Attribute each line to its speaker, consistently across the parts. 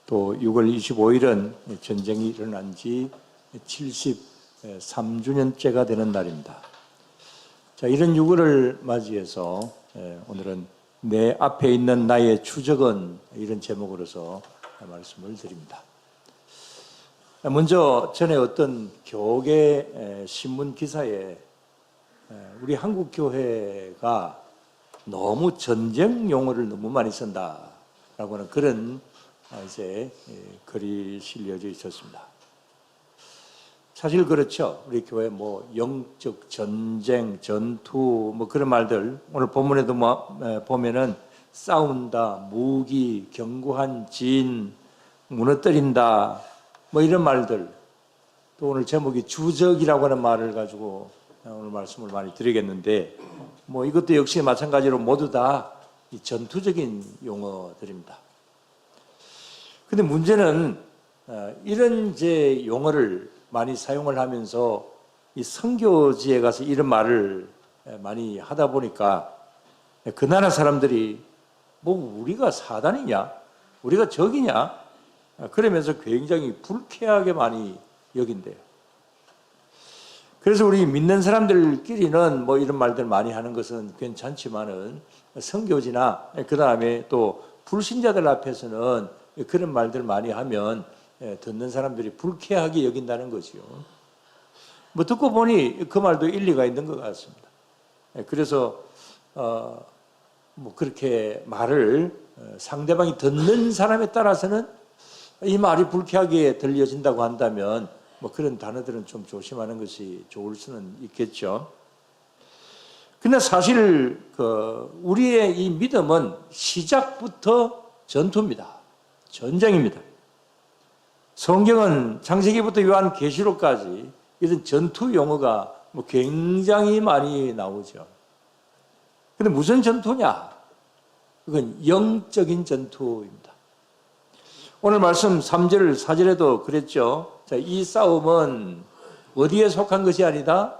Speaker 1: 또 6월 25일은 전쟁이 일어난 지 73주년째가 되는 날입니다. 자, 이런 6월을 맞이해서 오늘은 내 앞에 있는 나의 추적은 이런 제목으로서 말씀을 드립니다. 먼저 전에 어떤 교계 신문 기사에 우리 한국 교회가 너무 전쟁 용어를 너무 많이 쓴다라고 하는 그런 글이 실려져 있었습니다. 사실 그렇죠. 우리 교회 영적 전쟁, 전투 그런 말들 오늘 본문에도 보면은 싸운다, 무기, 견고한 진, 무너뜨린다 이런 말들, 또 오늘 제목이 주적이라고 하는 말을 가지고 오늘 말씀을 많이 드리겠는데 이것도 역시 마찬가지로 모두 다 전투적인 용어들입니다. 근데 문제는 이런 용어를 많이 사용을 하면서 이 선교지에 가서 이런 말을 많이 하다 보니까 그 나라 사람들이 우리가 사단이냐? 우리가 적이냐? 그러면서 굉장히 불쾌하게 많이 여긴대요. 그래서 우리 믿는 사람들끼리는 이런 말들 많이 하는 것은 괜찮지만은 선교지나 그 다음에 또 불신자들 앞에서는 그런 말들 많이 하면 듣는 사람들이 불쾌하게 여긴다는 거죠. 듣고 보니 그 말도 일리가 있는 것 같습니다. 그래서 그렇게 말을 상대방이 듣는 사람에 따라서는 이 말이 불쾌하게 들려진다고 한다면 그런 단어들은 좀 조심하는 것이 좋을 수는 있겠죠. 근데 사실 우리의 이 믿음은 시작부터 전투입니다. 전쟁입니다. 성경은 창세기부터 요한계시록까지 이런 전투 용어가 굉장히 많이 나오죠. 근데 무슨 전투냐? 그건 영적인 전투입니다. 오늘 말씀 3절, 4절에도 그랬죠. 자, 이 싸움은 어디에 속한 것이 아니다?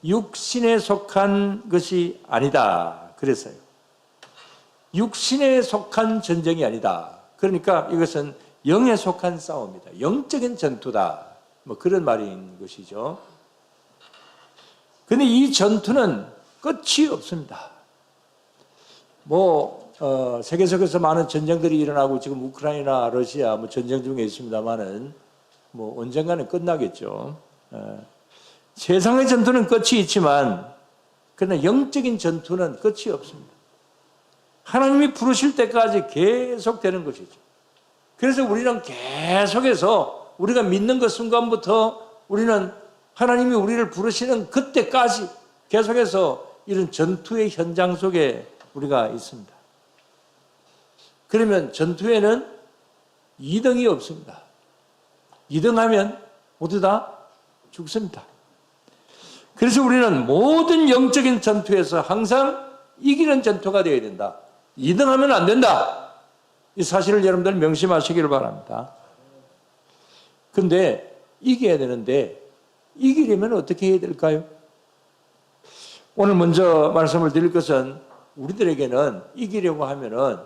Speaker 1: 육신에 속한 것이 아니다. 그랬어요. 육신에 속한 전쟁이 아니다. 그러니까 이것은 영에 속한 싸움이다. 영적인 전투다. 그런 말인 것이죠. 근데 이 전투는 끝이 없습니다. 세계 속에서 많은 전쟁들이 일어나고 지금 우크라이나, 러시아 전쟁 중에 있습니다만은 언젠가는 끝나겠죠. 세상의 전투는 끝이 있지만 그러나 영적인 전투는 끝이 없습니다. 하나님이 부르실 때까지 계속되는 것이죠. 그래서 우리는 계속해서 우리가 믿는 그 순간부터 우리는 하나님이 우리를 부르시는 그때까지 계속해서 이런 전투의 현장 속에 우리가 있습니다. 그러면 전투에는 2등이 없습니다. 2등하면 모두 다 죽습니다. 그래서 우리는 모든 영적인 전투에서 항상 이기는 전투가 되어야 된다. 2등하면 안 된다. 이 사실을 여러분들 명심하시기를 바랍니다. 그런데 이겨야 되는데 이기려면 어떻게 해야 될까요? 오늘 먼저 말씀을 드릴 것은 우리들에게는 이기려고 하면은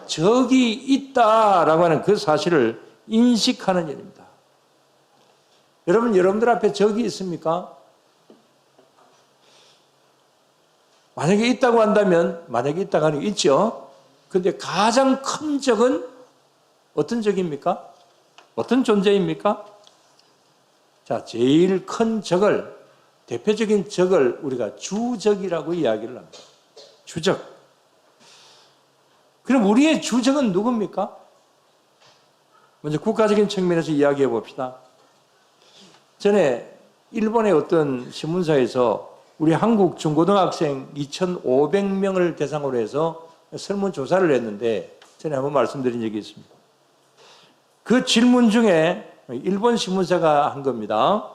Speaker 1: 적이 있다라고 하는 그 사실을 인식하는 일입니다. 여러분들 앞에 적이 있습니까? 만약에 있다고 한다면, 만약에 있다고 하는 게 있죠. 그런데 가장 큰 적은 어떤 적입니까? 어떤 존재입니까? 자, 제일 큰 적을, 대표적인 적을 우리가 주적이라고 이야기를 합니다. 주적. 그럼 우리의 주적은 누굽니까? 먼저 국가적인 측면에서 이야기해 봅시다. 전에 일본의 어떤 신문사에서 우리 한국 중고등학생 2,500명을 대상으로 해서 설문조사를 했는데 전에 한번 말씀드린 적이 있습니다. 그 질문 중에 일본 신문사가 한 겁니다.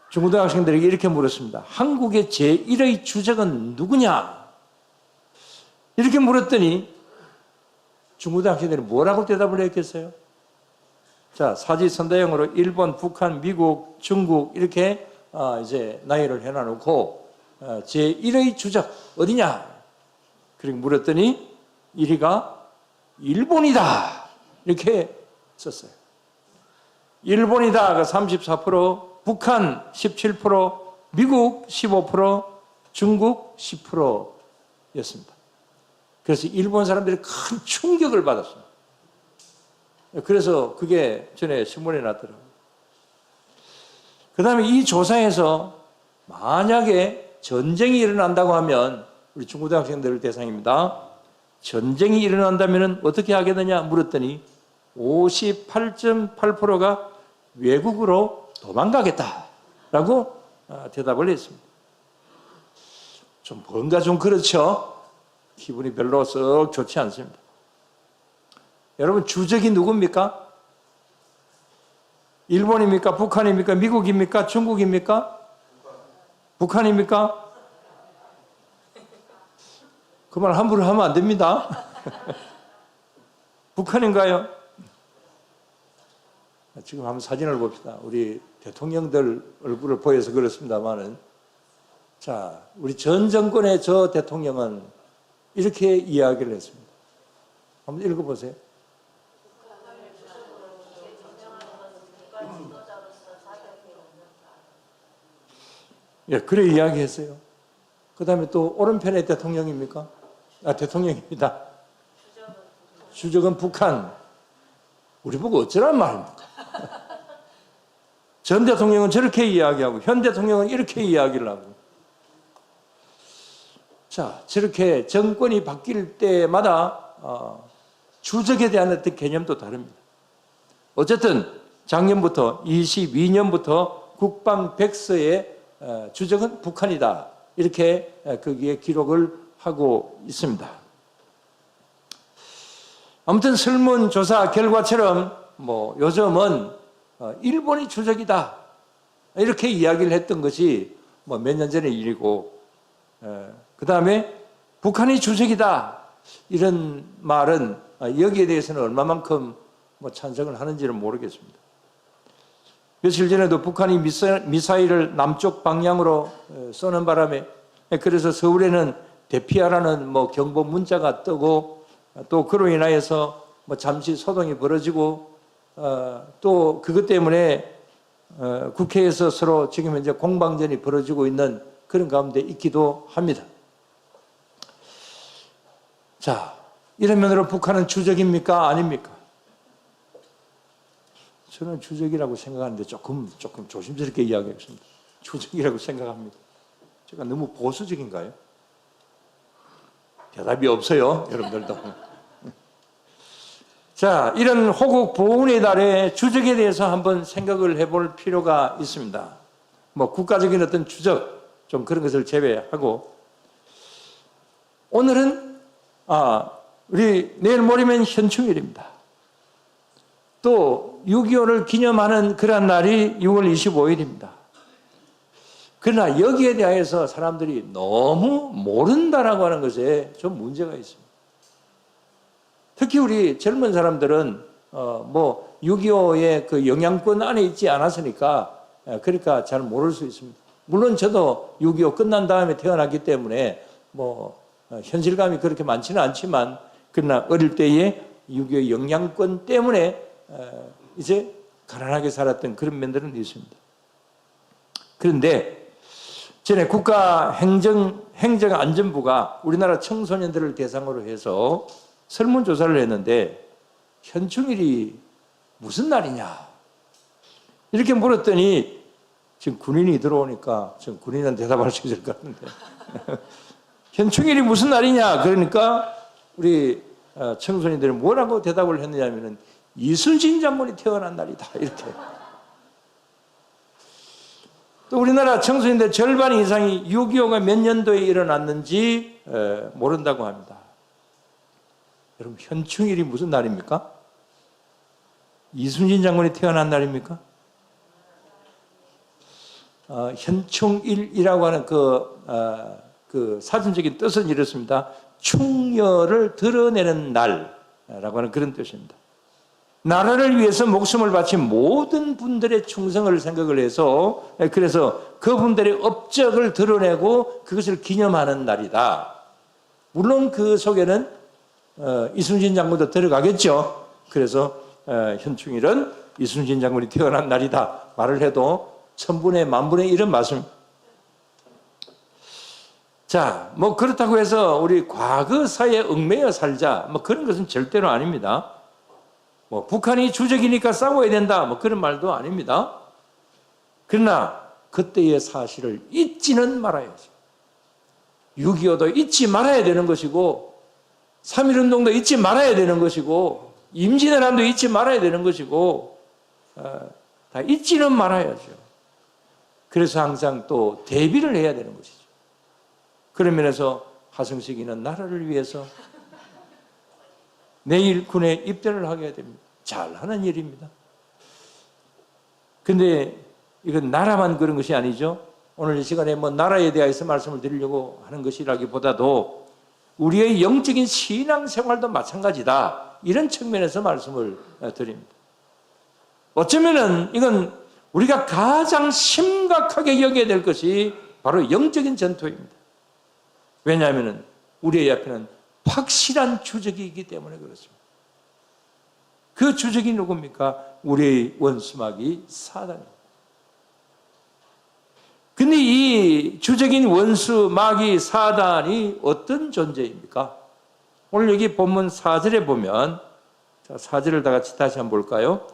Speaker 1: 중고등학생들에게 이렇게 물었습니다. 한국의 제1의 주적은 누구냐? 이렇게 물었더니 중고등학생들이 뭐라고 대답을 했겠어요? 자, 사지선다형으로 일본, 북한, 미국, 중국 이렇게 나열을 해놔놓고 제1의 주적 어디냐? 그렇게 물었더니 1위가 일본이다. 이렇게 썼어요. 일본이다가 34%, 북한 17%, 미국 15%, 중국 10%였습니다. 그래서 일본 사람들이 큰 충격을 받았습니다. 그래서 그게 전에 신문에 났더라고요. 그 다음에 이 조사에서 만약에 전쟁이 일어난다고 하면, 우리 중고등학생들 대상입니다. 전쟁이 일어난다면 어떻게 하게 되냐 물었더니 58.8%가 외국으로 도망가겠다라고 대답을 했습니다. 좀 뭔가 좀 그렇죠? 기분이 별로 썩 좋지 않습니다. 여러분, 주적이 누굽니까? 일본입니까? 북한입니까? 미국입니까? 중국입니까? 북한입니까? 그 말 함부로 하면 안 됩니다. 북한인가요? 지금 한번 사진을 봅시다. 우리 대통령들 얼굴을 보여서 그렇습니다만은, 자, 우리 전 정권의 저 대통령은 이렇게 이야기를 했습니다. 한번 읽어보세요. 예, 그래 이야기했어요. 그 다음에 또 오른편의 대통령입니까? 대통령입니다. 주적은 북한. 우리 보고 어쩌란 말입니까? 전 대통령은 저렇게 이야기하고 현 대통령은 이렇게 이야기를 하고. 자, 저렇게 정권이 바뀔 때마다 주적에 대한 어떤 개념도 다릅니다. 어쨌든 작년부터 22년부터 국방백서에 주적은 북한이다. 이렇게 거기에 기록을 하고 있습니다. 아무튼 설문조사 결과처럼 요즘은 일본이 주적이다. 이렇게 이야기를 했던 것이 몇 년 전의 일이고, 그 다음에 북한이 주적이다. 이런 말은 여기에 대해서는 얼마만큼 찬성을 하는지는 모르겠습니다. 며칠 전에도 북한이 미사일을 남쪽 방향으로 쏘는 바람에, 그래서 서울에는 대피하라는 경보 문자가 뜨고, 또 그로 인하여서 잠시 소동이 벌어지고, 또 그것 때문에 국회에서 서로 지금 현재 공방전이 벌어지고 있는 그런 가운데 있기도 합니다. 자, 이런 면으로 북한은 주적입니까? 아닙니까? 저는 주적이라고 생각하는데 조금 조심스럽게 이야기하겠습니다. 주적이라고 생각합니다. 제가 너무 보수적인가요? 대답이 없어요, 여러분들도. 자, 이런 호국 보훈의 달에 주적에 대해서 한번 생각을 해볼 필요가 있습니다. 국가적인 어떤 주적, 좀 그런 것을 제외하고, 오늘은 우리 내일 모레면 현충일입니다. 또 6.25를 기념하는 그런 날이 6월 25일입니다. 그러나 여기에 대해서 사람들이 너무 모른다라고 하는 것에 좀 문제가 있습니다. 특히 우리 젊은 사람들은 6.25의 그 영향권 안에 있지 않았으니까 그러니까 잘 모를 수 있습니다. 물론 저도 6.25 끝난 다음에 태어났기 때문에 현실감이 그렇게 많지는 않지만, 그러나 어릴 때에 6.25 영향권 때문에 이제 가난하게 살았던 그런 면들은 있습니다. 그런데 전에 국가행정안전부가 우리나라 청소년들을 대상으로 해서 설문조사를 했는데, 현충일이 무슨 날이냐 이렇게 물었더니, 지금 군인이 들어오니까 지금 군인은 대답할 수 있을 것 같은데 현충일이 무슨 날이냐 그러니까 우리 청소년들이 뭐라고 대답을 했느냐면은 이순신 장군이 태어난 날이다 이렇게. 또 우리나라 청소년들 절반 이상이 6.25가 몇 년도에 일어났는지 모른다고 합니다. 여러분, 현충일이 무슨 날입니까? 이순신 장군이 태어난 날입니까? 현충일이라고 하는 그 사전적인 뜻은 이렇습니다. 충혈을 드러내는 날이라고 하는 그런 뜻입니다. 나라를 위해서 목숨을 바친 모든 분들의 충성을 생각을 해서, 그래서 그분들의 업적을 드러내고 그것을 기념하는 날이다. 물론 그 속에는 이순신 장군도 들어가겠죠. 그래서 현충일은 이순신 장군이 태어난 날이다 말을 해도 천분의 만분의 일은 맞습니다. 자, 뭐 그렇다고 해서 우리 과거사에 얽매여 살자 뭐 그런 것은 절대로 아닙니다. 뭐 북한이 주적이니까 싸워야 된다 뭐 그런 말도 아닙니다. 그러나 그때의 사실을 잊지는 말아야죠. 6.25도 잊지 말아야 되는 것이고 3.1운동도 잊지 말아야 되는 것이고 임진왜란도 잊지 말아야 되는 것이고 다 잊지는 말아야죠. 그래서 항상 또 대비를 해야 되는 것이죠. 그런 면에서 하성식이는 나라를 위해서 내일 군에 입대를 하게 됩니다. 잘하는 일입니다. 근데 이건 나라만 그런 것이 아니죠. 오늘 이 시간에 뭐 나라에 대해서 말씀을 드리려고 하는 것이라기보다도 우리의 영적인 신앙생활도 마찬가지다. 이런 측면에서 말씀을 드립니다. 어쩌면은 이건 우리가 가장 심각하게 여겨야 될 것이 바로 영적인 전투입니다. 왜냐하면 우리의 앞에는 확실한 주적이 있기 때문에 그렇습니다. 그 주적이 누굽니까? 우리의 원수마귀 사단입니다. 근데 이 주적인 원수 마귀 사단이 어떤 존재입니까? 오늘 여기 본문 4절에 보면, 자, 4절을 다 같이 다시 한번 볼까요?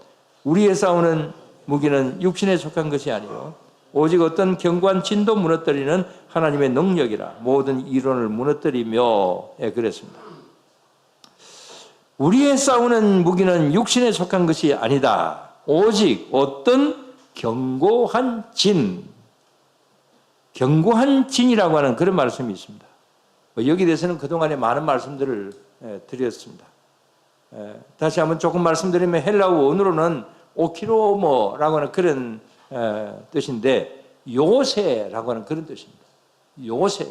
Speaker 1: 우리의 싸우는 무기는 육신에 속한 것이 아니요 오직 어떤 견고한 진도 무너뜨리는 하나님의 능력이라 모든 이론을 무너뜨리며 그랬습니다. 우리의 싸우는 무기는 육신에 속한 것이 아니다. 오직 어떤 견고한 진이라고 하는 그런 말씀이 있습니다. 여기에 대해서는 그동안에 많은 말씀들을 드렸습니다. 다시 한번 조금 말씀드리면 헬라어 원어로는 오키로모라고 하는 그런 뜻인데 요새라고 하는 그런 뜻입니다. 요새.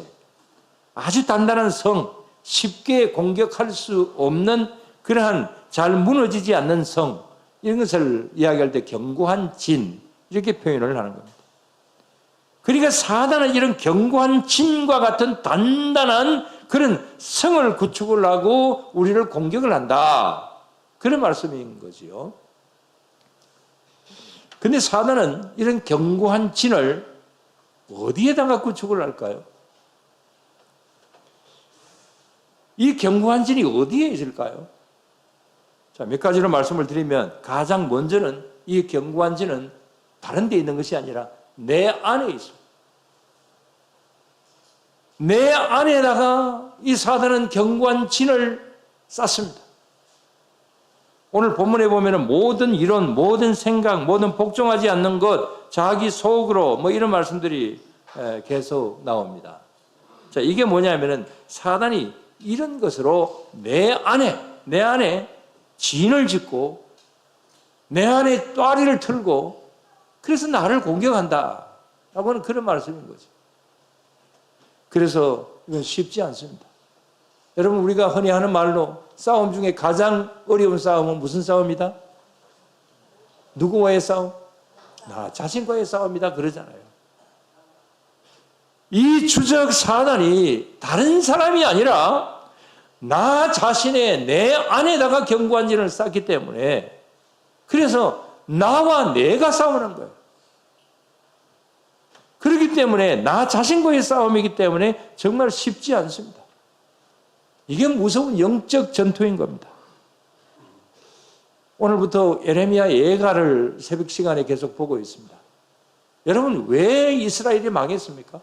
Speaker 1: 아주 단단한 성, 쉽게 공격할 수 없는 그러한 잘 무너지지 않는 성, 이런 것을 이야기할 때 견고한 진, 이렇게 표현을 하는 겁니다. 그러니까 사단은 이런 견고한 진과 같은 단단한 그런 성을 구축을 하고 우리를 공격을 한다. 그런 말씀인 거지요. 근데 사단은 이런 견고한 진을 어디에다가 구축을 할까요? 이 견고한 진이 어디에 있을까요? 자, 몇 가지로 말씀을 드리면 가장 먼저는 이 견고한 진은 다른 데 있는 것이 아니라 내 안에 있습니다. 내 안에다가 이 사단은 견고한 진을 쌓습니다. 오늘 본문에 보면 모든 이론, 모든 생각, 모든 복종하지 않는 것, 자기 속으로 뭐 이런 말씀들이 계속 나옵니다. 자, 이게 뭐냐면은 사단이 이런 것으로 내 안에 진을 짓고 내 안에 또아리를 틀고 그래서 나를 공격한다 라고 하는 그런 말씀인 거죠. 그래서 이건 쉽지 않습니다. 여러분, 우리가 흔히 하는 말로 싸움 중에 가장 어려운 싸움은 무슨 싸움이다? 누구와의 싸움? 나 자신과의 싸움이다 그러잖아요. 이 주적 사단이 다른 사람이 아니라 나 자신의 내 안에다가 견고한 진을 쌓기 때문에 그래서 나와 내가 싸우는 거예요. 그렇기 때문에 나 자신과의 싸움이기 때문에 정말 쉽지 않습니다. 이게 무서운 영적 전투인 겁니다. 오늘부터 예레미야 예가를 새벽 시간에 계속 보고 있습니다. 여러분, 왜 이스라엘이 망했습니까?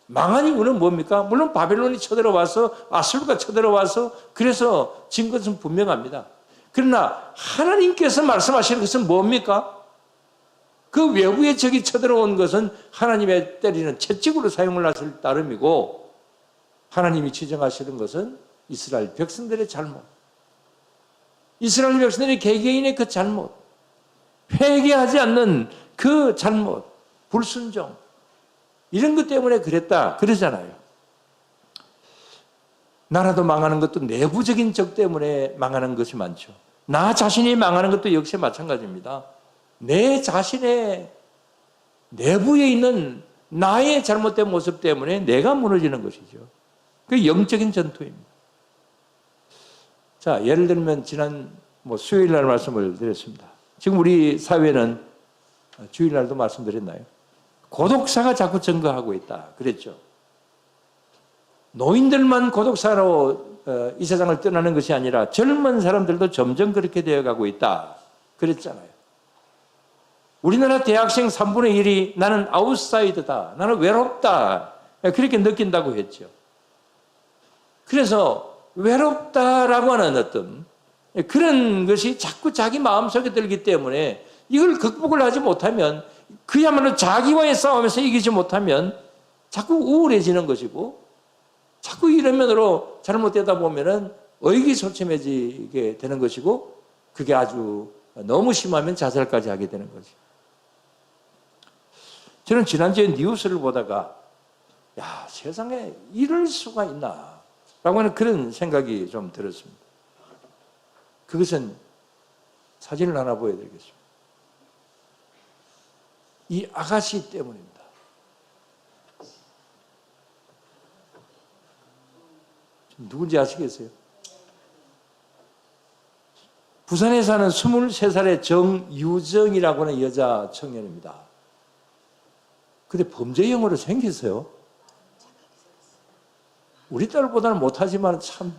Speaker 1: 망한 이유는 뭡니까? 물론 바벨론이 쳐들어와서 아수르가 쳐들어와서 그래서 진 것은 분명합니다. 그러나 하나님께서 말씀하시는 것은 뭡니까? 그 외부의 적이 쳐들어온 것은 하나님의 때리는 채찍으로 사용을 하실 따름이고 하나님이 지정하시는 것은 이스라엘 백성들의 잘못, 이스라엘 백성들의 개개인의 그 잘못, 회개하지 않는 그 잘못, 불순종, 이런 것 때문에 그랬다 그러잖아요. 나라도 망하는 것도 내부적인 적 때문에 망하는 것이 많죠. 나 자신이 망하는 것도 역시 마찬가지입니다. 내 자신의 내부에 있는 나의 잘못된 모습 때문에 내가 무너지는 것이죠. 그 영적인 전투입니다. 자, 예를 들면 지난 수요일 날 말씀을 드렸습니다. 지금 우리 사회는 주일 날도 말씀드렸나요? 고독사가 자꾸 증가하고 있다. 그랬죠. 노인들만 고독사로 이 세상을 떠나는 것이 아니라 젊은 사람들도 점점 그렇게 되어가고 있다. 그랬잖아요. 우리나라 대학생 3분의 1이 나는 아웃사이더다. 나는 외롭다. 그렇게 느낀다고 했죠. 그래서 외롭다라고 하는 어떤 그런 것이 자꾸 자기 마음속에 들기 때문에 이걸 극복을 하지 못하면 그야말로 자기와의 싸움에서 이기지 못하면 자꾸 우울해지는 것이고 자꾸 이런 면으로 잘못되다 보면은 의기소침해지게 되는 것이고 그게 아주 너무 심하면 자살까지 하게 되는 거죠. 저는 지난주에 뉴스를 보다가 야, 세상에 이럴 수가 있나 라고 하는 그런 생각이 좀 들었습니다. 그것은 사진을 하나 보여드리겠습니다. 이 아가씨 때문입니다. 누군지 아시겠어요? 부산에 사는 23살의 정유정이라고 하는 여자 청년입니다. 근데 범죄형으로 생겼어요. 우리 딸보다는 못하지만 참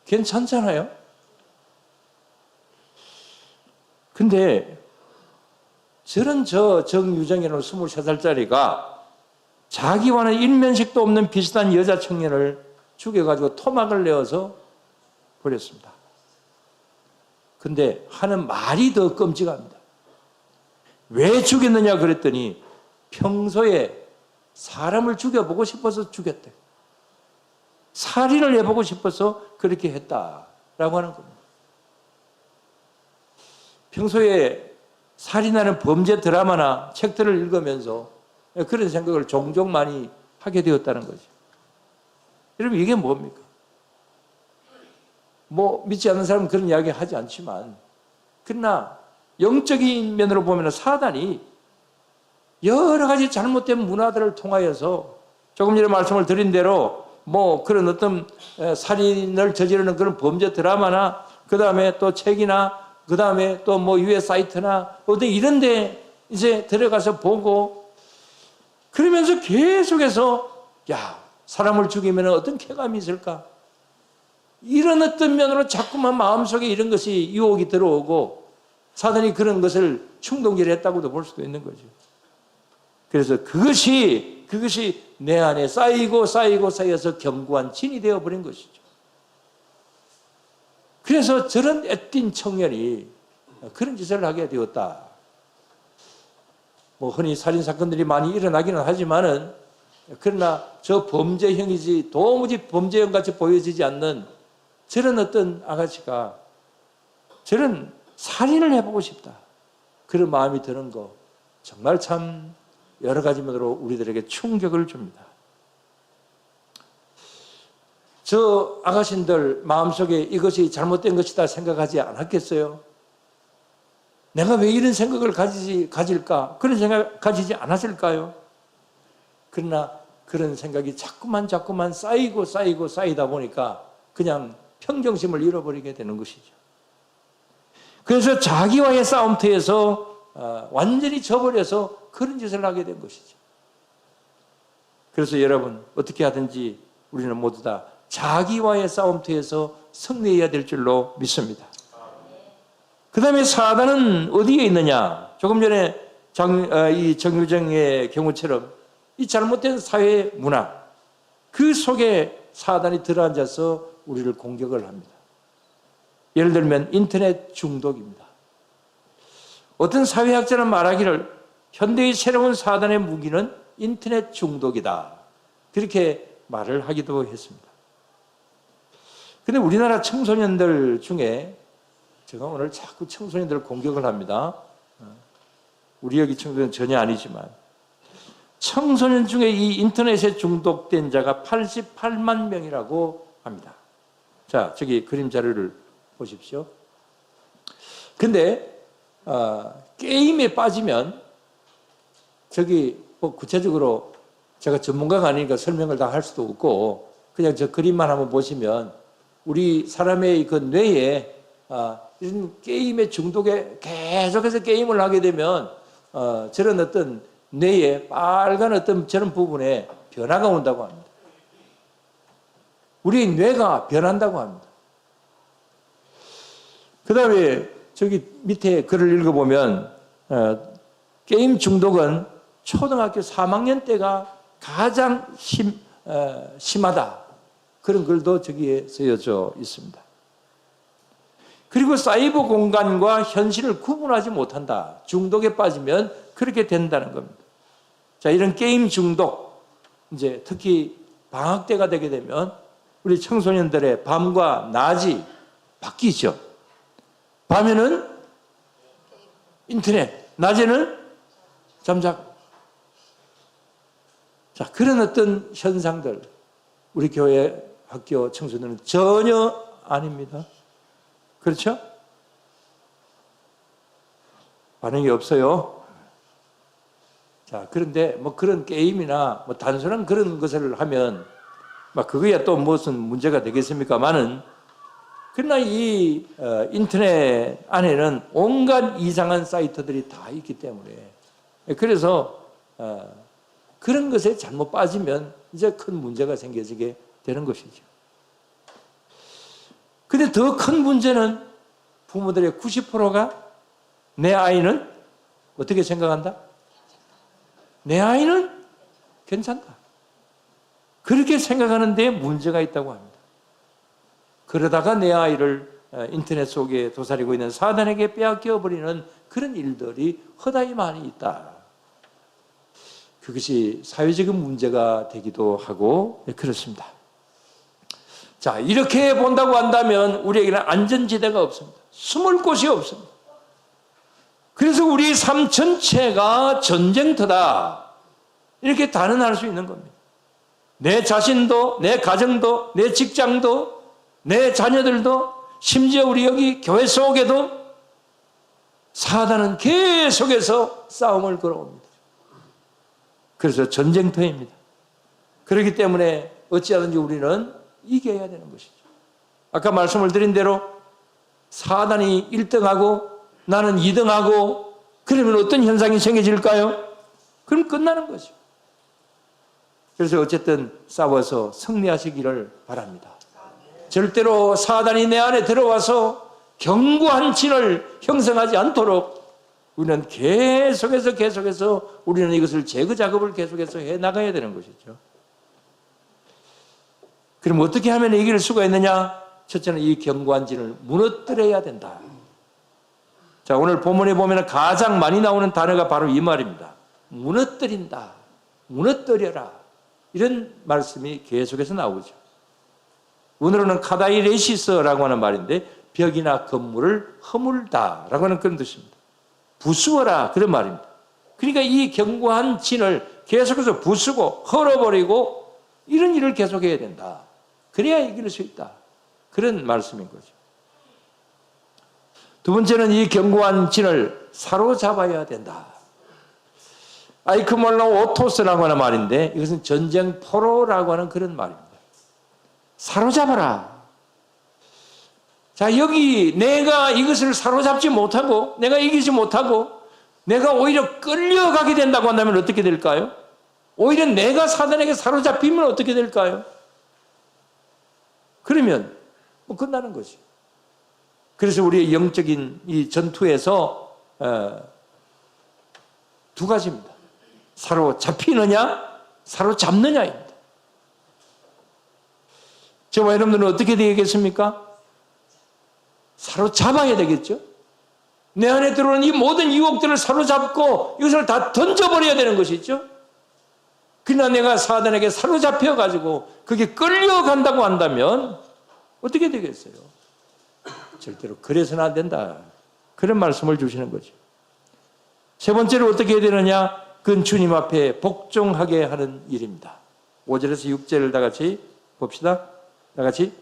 Speaker 1: 괜찮잖아요. 근데 저런 정유정이라는 23살짜리가 자기와는 일면식도 없는 비슷한 여자 청년을 죽여가지고 토막을 내어서 버렸습니다. 근데 하는 말이 더 끔찍합니다. 왜 죽였느냐 그랬더니 평소에 사람을 죽여보고 싶어서 죽였대. 살인을 해보고 싶어서 그렇게 했다라고 하는 겁니다. 평소에 살인하는 범죄 드라마나 책들을 읽으면서 그런 생각을 종종 많이 하게 되었다는 거죠. 여러분 이게 뭡니까? 믿지 않는 사람은 그런 이야기 하지 않지만 그러나 영적인 면으로 보면 사단이 여러 가지 잘못된 문화들을 통하여서 조금 전에 말씀을 드린 대로 그런 어떤 살인을 저지르는 그런 범죄 드라마나 그 다음에 또 책이나 그 다음에 또 유해 사이트나 어떤 이런 데 이제 들어가서 보고 그러면서 계속해서 사람을 죽이면 어떤 쾌감이 있을까? 이런 어떤 면으로 자꾸만 마음속에 이런 것이 유혹이 들어오고 사단이 그런 것을 충동질했다고도 볼 수도 있는 거죠. 그래서 그것이 내 안에 쌓여서 견고한 진이 되어버린 것이죠. 그래서 저런 애띤 청년이 그런 짓을 하게 되었다. 흔히 살인사건들이 많이 일어나기는 하지만은 그러나 저 범죄형이지 도무지 범죄형같이 보여지지 않는 저런 어떤 아가씨가 저런 살인을 해보고 싶다. 그런 마음이 드는 거 정말 참 여러 가지 면으로 우리들에게 충격을 줍니다. 저 아가씨들 마음속에 이것이 잘못된 것이다 생각하지 않았겠어요? 내가 왜 이런 생각을 가질까? 그런 생각 가지지 않았을까요? 그러나 그런 생각이 자꾸만 쌓이다 보니까 그냥 평정심을 잃어버리게 되는 것이죠. 그래서 자기와의 싸움터에서 완전히 져버려서 그런 짓을 하게 된 것이죠. 그래서 여러분 어떻게 하든지 우리는 모두 다 자기와의 싸움터에서 승리해야 될 줄로 믿습니다. 그 다음에 사단은 어디에 있느냐? 조금 전에 이 정유정의 경우처럼 이 잘못된 사회 문화 그 속에 사단이 들어앉아서 우리를 공격을 합니다. 예를 들면 인터넷 중독입니다. 어떤 사회학자는 말하기를 현대의 새로운 사단의 무기는 인터넷 중독이다. 그렇게 말을 하기도 했습니다. 그런데 우리나라 청소년들 중에 제가 오늘 자꾸 청소년들을 공격을 합니다. 우리 여기 청소년 전혀 아니지만 청소년 중에 이 인터넷에 중독된 자가 88만 명이라고 합니다. 자, 저기 그림 자료를 보십시오. 근데 게임에 빠지면 저기 구체적으로 제가 전문가가 아니니까 설명을 다 할 수도 없고 그냥 저 그림만 한번 보시면 우리 사람의 그 뇌에 이런 게임의 중독에 계속해서 게임을 하게 되면 저런 어떤 뇌에 빨간 어떤 저런 부분에 변화가 온다고 합니다. 우리 뇌가 변한다고 합니다. 그 다음에 저기 밑에 글을 읽어보면 게임 중독은 초등학교 3학년 때가 가장 심하다. 그런 글도 저기에 쓰여져 있습니다. 그리고 사이버 공간과 현실을 구분하지 못한다. 중독에 빠지면 그렇게 된다는 겁니다. 자, 이런 게임 중독, 이제 특히 방학 때가 되게 되면 우리 청소년들의 밤과 낮이 바뀌죠. 밤에는 인터넷, 낮에는 잠자고. 자, 그런 어떤 현상들, 우리 교회 학교 청소년은 전혀 아닙니다. 그렇죠? 반응이 없어요. 자, 그런데 뭐 그런 게임이나 뭐 단순한 그런 것을 하면 막 그거야 또 무슨 문제가 되겠습니까만은, 그러나 이 인터넷 안에는 온갖 이상한 사이트들이 다 있기 때문에, 그래서 그런 것에 잘못 빠지면 이제 큰 문제가 생겨지게 되는 것이죠. 근데 더 큰 문제는 부모들의 90%가 내 아이는 어떻게 생각한다? 내 아이는 괜찮다. 그렇게 생각하는 데 문제가 있다고 합니다. 그러다가 내 아이를 인터넷 속에 도사리고 있는 사단에게 빼앗겨버리는 그런 일들이 허다히 많이 있다. 그것이 사회적인 문제가 되기도 하고 그렇습니다. 자, 이렇게 본다고 한다면 우리에게는 안전지대가 없습니다. 숨을 곳이 없습니다. 그래서 우리 삶 전체가 전쟁터다. 이렇게 단언할 수 있는 겁니다. 내 자신도, 내 가정도, 내 직장도, 내 자녀들도, 심지어 우리 여기 교회 속에도 사단은 계속해서 싸움을 걸어옵니다. 그래서 전쟁터입니다. 그렇기 때문에 어찌하든지 우리는 이겨야 되는 것이죠. 아까 말씀을 드린 대로 사단이 1등하고 나는 2등하고 그러면 어떤 현상이 생겨질까요? 그럼 끝나는 거죠. 그래서 어쨌든 싸워서 승리하시기를 바랍니다. 절대로 사단이 내 안에 들어와서 견고한 진을 형성하지 않도록 우리는 계속해서 우리는 이것을 제거 작업을 계속해서 해 나가야 되는 것이죠. 그럼 어떻게 하면 이길 수가 있느냐? 첫째는 이 견고한 진을 무너뜨려야 된다. 자, 오늘 본문에 보면 가장 많이 나오는 단어가 바로 이 말입니다. 무너뜨린다. 무너뜨려라. 이런 말씀이 계속해서 나오죠. 오늘은 카다이레시스라고 하는 말인데 벽이나 건물을 허물다라고 하는 그런 뜻입니다. 부수어라 그런 말입니다. 그러니까 이 견고한 진을 계속해서 부수고 헐어버리고 이런 일을 계속해야 된다. 그래야 이길 수 있다. 그런 말씀인 거죠. 두 번째는 이 견고한 진을 사로잡아야 된다. 아이크몰로 오토스라고 하는 말인데 이것은 전쟁 포로라고 하는 그런 말입니다. 사로잡아라. 자, 여기 내가 이것을 사로잡지 못하고 내가 이기지 못하고 내가 오히려 끌려가게 된다고 한다면 어떻게 될까요? 오히려 내가 사단에게 사로잡히면 어떻게 될까요? 그러면 뭐 끝나는 거죠. 그래서 우리의 영적인 이 전투에서 두 가지입니다. 사로잡히느냐, 사로잡느냐입니다. 저와 여러분들은 어떻게 되겠습니까? 사로잡아야 되겠죠? 내 안에 들어오는 이 모든 유혹들을 사로잡고 이것을 다 던져버려야 되는 것이죠. 그러나 내가 사단에게 사로잡혀가지고 그게 끌려간다고 한다면 어떻게 되겠어요? 절대로 그래서는 안 된다. 그런 말씀을 주시는 거죠. 세 번째로 어떻게 해야 되느냐? 그건 주님 앞에 복종하게 하는 일입니다. 5절에서 6절을 다 같이 봅시다. 다 같이.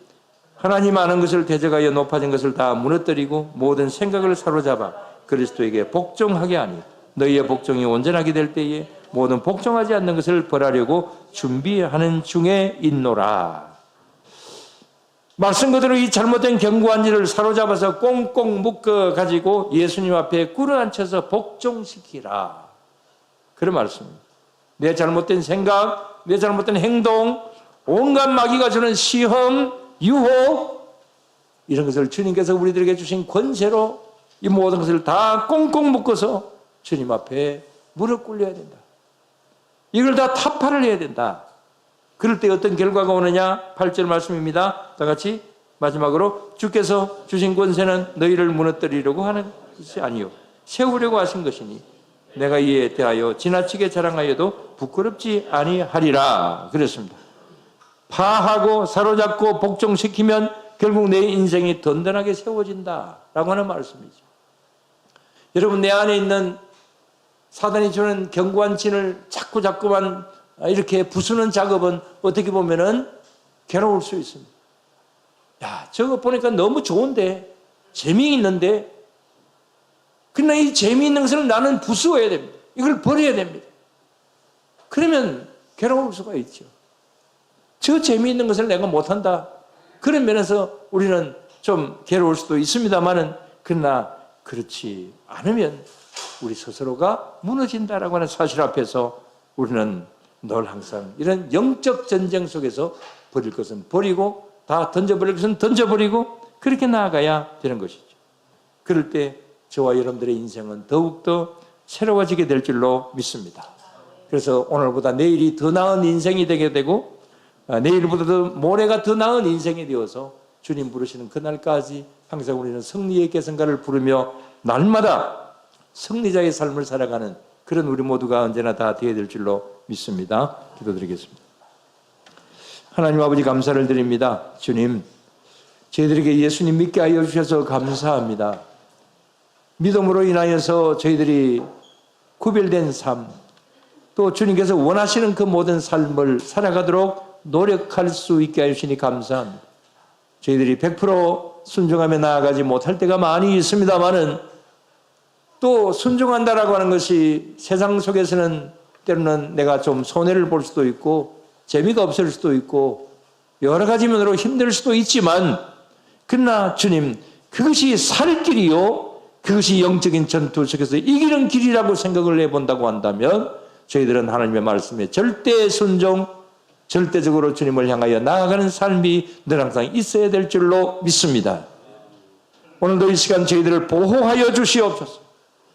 Speaker 1: 하나님 아는 것을 대적하여 높아진 것을 다 무너뜨리고 모든 생각을 사로잡아 그리스도에게 복종하게 하니 너희의 복종이 온전하게 될 때에 모든 복종하지 않는 것을 벌하려고 준비하는 중에 있노라. 말씀 그대로 이 잘못된 견고한 일을 사로잡아서 꽁꽁 묶어 가지고 예수님 앞에 꿇어앉혀서 복종시키라. 그런 말씀입니다. 내 잘못된 생각, 내 잘못된 행동, 온갖 마귀가 주는 시험, 유혹, 이런 것을 주님께서 우리들에게 주신 권세로 이 모든 것을 다 꽁꽁 묶어서 주님 앞에 무릎 꿇려야 된다. 이걸 다 타파를 해야 된다. 그럴 때 어떤 결과가 오느냐? 8절 말씀입니다. 다 같이 마지막으로 주께서 주신 권세는 너희를 무너뜨리려고 하는 것이 아니요 세우려고 하신 것이니 내가 이에 대하여 지나치게 자랑하여도 부끄럽지 아니하리라. 그랬습니다. 파하고 사로잡고 복종시키면 결국 내 인생이 든든하게 세워진다라고 하는 말씀이죠. 여러분, 내 안에 있는 사단이 주는 견고한 진을 자꾸만 이렇게 부수는 작업은 어떻게 보면은 괴로울 수 있습니다. 야, 저거 보니까 너무 좋은데, 재미있는데, 그러나 이 재미있는 것을 나는 부수어야 됩니다. 이걸 버려야 됩니다. 그러면 괴로울 수가 있죠. 저 재미있는 것을 내가 못한다. 그런 면에서 우리는 좀 괴로울 수도 있습니다만은, 그러나 그렇지 않으면 우리 스스로가 무너진다라고 하는 사실 앞에서 우리는 늘 항상 이런 영적 전쟁 속에서 버릴 것은 버리고 다 던져버릴 것은 던져버리고 그렇게 나아가야 되는 것이죠. 그럴 때 저와 여러분들의 인생은 더욱더 새로워지게 될 줄로 믿습니다. 그래서 오늘보다 내일이 더 나은 인생이 되게 되고 내일보다도 모레가 더 나은 인생이 되어서 주님 부르시는 그날까지 항상 우리는 승리의 개성가를 부르며 날마다 승리자의 삶을 살아가는 그런 우리 모두가 언제나 다 되어야 될 줄로 믿습니다. 기도드리겠습니다. 하나님 아버지 감사를 드립니다. 주님, 저희들에게 예수님 믿게 하여 주셔서 감사합니다. 믿음으로 인하여서 저희들이 구별된 삶, 또 주님께서 원하시는 그 모든 삶을 살아가도록 노력할 수 있게 하시니 감사합니다. 저희들이 100% 순종하며 나아가지 못할 때가 많이 있습니다만은 또 순종한다라고 하는 것이 세상 속에서는 때로는 내가 좀 손해를 볼 수도 있고 재미가 없을 수도 있고 여러 가지 면으로 힘들 수도 있지만 그러나 주님, 그것이 살 길이요, 그것이 영적인 전투 속에서 이기는 길이라고 생각을 해본다고 한다면 저희들은 하나님의 말씀에 절대 순종, 절대적으로 주님을 향하여 나아가는 삶이 늘 항상 있어야 될 줄로 믿습니다. 오늘도 이 시간 저희들을 보호하여 주시옵소서.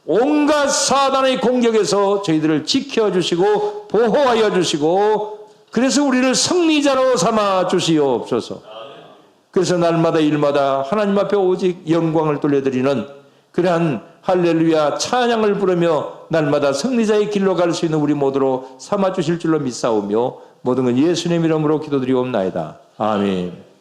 Speaker 1: 온갖 사단의 공격에서 저희들을 지켜주시고 보호하여 주시고 그래서 우리를 승리자로 삼아 주시옵소서. 그래서 날마다 일마다 하나님 앞에 오직 영광을 돌려드리는 그러한 할렐루야 찬양을 부르며 날마다 승리자의 길로 갈 수 있는 우리 모두로 삼아 주실 줄로 믿사오며 모든 건 예수님 이름으로 기도드리옵나이다. 아멘.